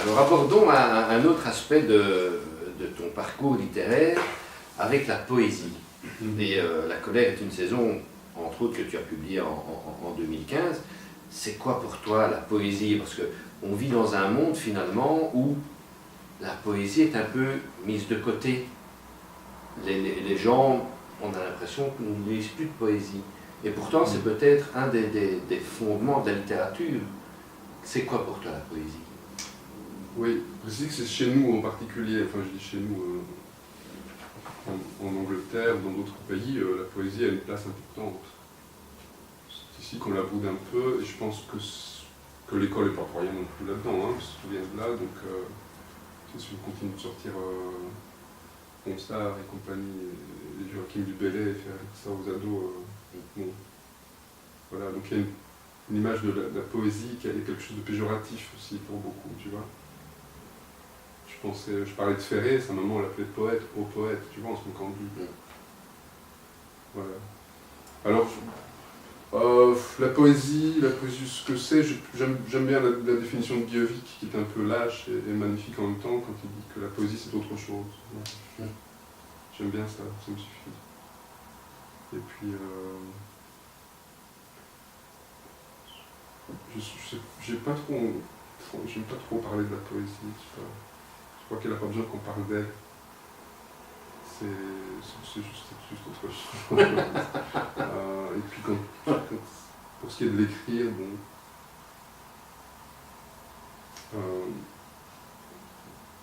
Alors abordons un autre aspect de ton parcours littéraire avec la poésie. Et La colère est une saison, entre autres, que tu as publiée en 2015. C'est quoi pour toi la poésie? Parce qu'on vit dans un monde finalement où la poésie est un peu mise de côté. Les gens, on a l'impression qu'on ne lit plus de poésie. Et pourtant, c'est peut-être un des fondements de la littérature. C'est quoi pour toi la poésie? Oui, je dis que c'est chez nous en particulier, enfin je dis chez nous en Angleterre ou dans d'autres pays, la poésie a une place importante. C'est ici qu'on la boude un peu, et je pense que l'école n'est pas pour rien non plus là-dedans, hein, parce que tout vient de là, donc si on continue de sortir Ponsard et compagnie, et Joachim du Bellay, et faire ça aux ados, bon. Voilà, donc il y a une image de la poésie qui a quelque chose de péjoratif aussi pour beaucoup, tu vois. Je parlais de Ferré, sa maman l'appelait poète, au poète, tu vois, en son candu. Voilà. Alors, la poésie, ce que c'est, j'aime bien la définition de Guillevic, qui est un peu lâche et magnifique en même temps, quand il dit que la poésie c'est autre chose. J'aime bien ça me suffit. Et puis, j'aime pas trop parler de la poésie, je crois qu'elle n'a pas besoin qu'on parle d'elle. C'est juste autre chose. Et puis pour ce qui est de l'écrire,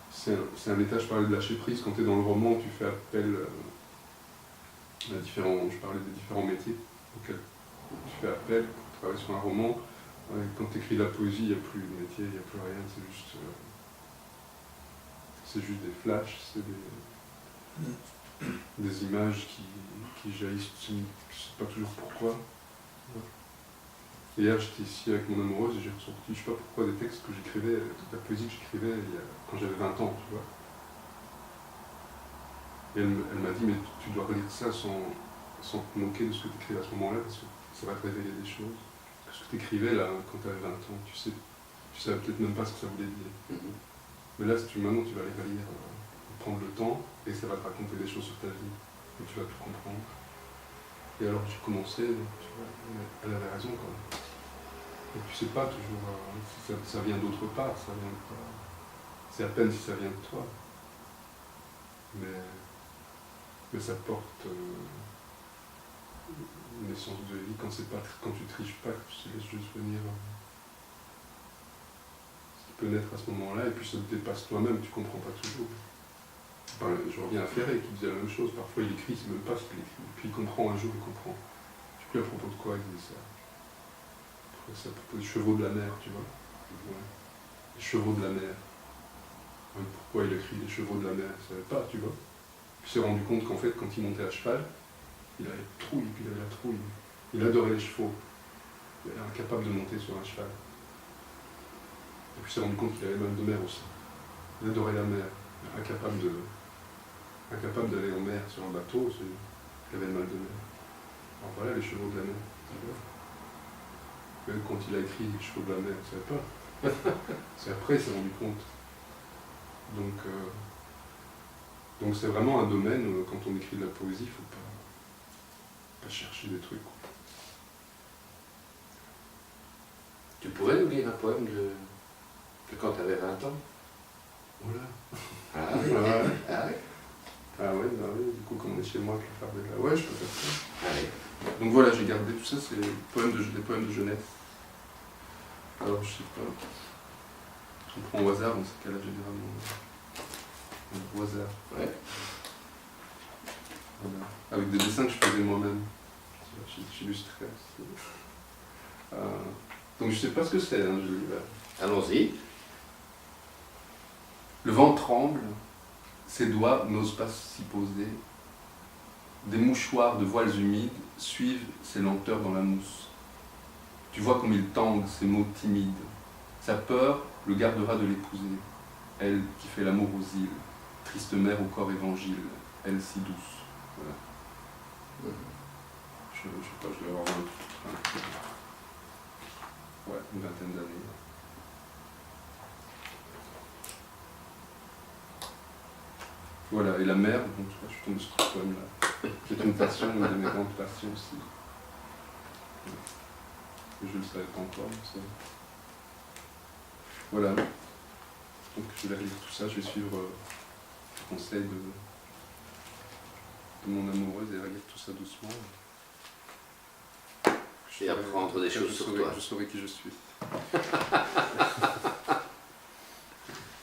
c'est un état, je parlais de lâcher prise, quand tu es dans le roman, tu fais appel à différents, je parlais des différents métiers auxquels tu fais appel pour travailler sur un roman. Quand tu écris de la poésie, il n'y a plus de métier, il n'y a plus rien, c'est juste des flashs, c'est des images qui jaillissent, je ne sais pas toujours pourquoi. Hier, j'étais ici avec mon amoureuse et j'ai ressorti, je ne sais pas pourquoi, des textes que j'écrivais, toute la poésie que j'écrivais quand j'avais 20 ans, tu vois. Et elle m'a dit, mais tu dois relire ça sans te moquer de ce que tu écrivais à ce moment-là, parce que ça va te révéler des choses. Ce que tu écrivais là, quand tu avais 20 ans, tu savais peut-être même pas ce que ça voulait dire. Mais là, maintenant, tu vas aller relire, prendre le temps, et ça va te raconter des choses sur ta vie, et tu vas tout comprendre. Et alors j'ai commencé, tu vois, elle avait raison quand même. Et tu sais pas toujours si ça vient d'autre part, ça vient de toi. C'est à peine si ça vient de toi. Mais ça porte une essence de vie quand tu triches pas, que tu te laisses juste venir. Ce qui peut naître à ce moment-là, et puis ça te dépasse toi-même, tu comprends pas toujours. Enfin, je reviens à Ferré qui disait la même chose, parfois il écrit, il ne sait même pas ce qu'il écrit. Puis il comprend un jour, il comprend. Je ne sais plus à propos de quoi il dit ça. C'est à propos des chevaux de la mer, tu vois. Ouais. Les chevaux de la mer. Ouais, pourquoi il écrit les chevaux de la mer? Il ne savait pas, tu vois. Puis il s'est rendu compte qu'en fait, quand il montait à cheval, il avait trouille, puis il avait la trouille. Il adorait les chevaux. Il était incapable de monter sur un cheval. Et puis il s'est rendu compte qu'il avait mal de mer aussi. Il adorait la mer, incapable d'aller en mer sur un bateau, il avait mal de mer. Alors voilà les chevaux de la mer. Même quand il a écrit les chevaux de la mer, il ne savait pas. C'est après il s'est rendu compte. Donc c'est vraiment un domaine, quand on écrit de la poésie, il ne faut pas chercher des trucs. Tu pourrais nous lire un poème de quand tu avais 20 ans? Voilà. Ah oui. Ah ouais, bah oui, du coup, comme on est chez moi, je peux faire de la... Ouais, je peux faire ça. Allez. Donc voilà, j'ai gardé tout ça, c'est des poèmes de jeunesse. Alors, je sais pas. On prend au hasard, dans ce cas-là, généralement. Au hasard. Ouais. Voilà. Avec des dessins que je faisais moi-même. J'illustrais. Donc je sais pas ce que c'est, hein, je lis là. Allons-y. Le vent tremble, ses doigts n'osent pas s'y poser. Des mouchoirs de voiles humides suivent ses lenteurs dans la mousse. Tu vois comme il tangue ses mots timides. Sa peur le gardera de l'épouser. Elle qui fait l'amour aux îles, triste mère au corps évangile, elle si douce. Voilà. Je sais pas, je dois avoir une vingtaine d'années. Voilà, et la mer, bon, tu vois, je suis tombé sur ce poème-là. C'est une passion, une de mes grandes passions aussi. Je ne le savais pas encore, mais ça... Voilà. Donc je vais lire tout ça, je vais suivre le conseil de mon amoureuse et lire tout ça doucement. Et apprendre des choses sur toi. Je saurai qui je suis.